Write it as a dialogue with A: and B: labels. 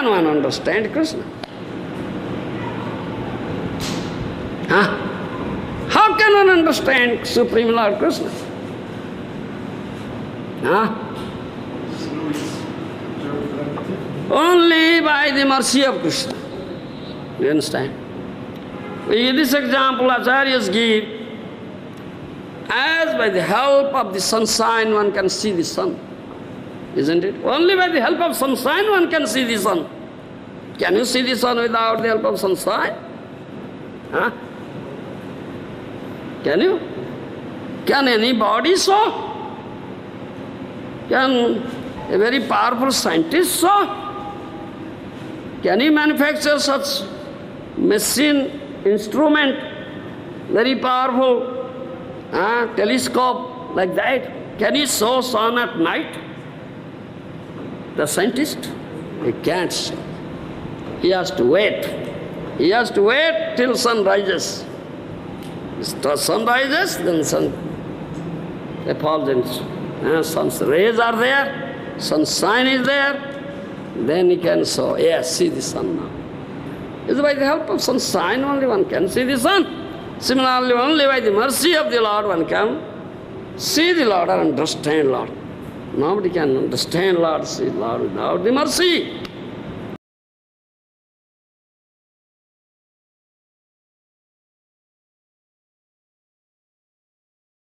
A: can one understand Krishna? Huh? How can one understand Supreme Lord Krishna? Huh? Only by the mercy of Krishna. Do you understand? In this example, Acharyas give, as by the help of the sunshine one can see the sun. Isn't it? Only by the help of sunshine one can see the sun. Can you see the sun without the help of sunshine? Huh? Can you? Can anybody show? Can a very powerful scientist show? Can he manufacture such machine, instrument, very powerful telescope like that? Can he show sun at night? The scientist? He can't show. He has to wait. He has to wait till sun rises. The sun rises, then sun effulgence. Sun's rays are there, sunshine is there, then he can show, yes, see the sun now. It's by the help of sunshine only one can see the sun. Similarly, only by the mercy of the Lord one can see the Lord or understand Lord. Nobody can understand Lord, see Lord without the mercy.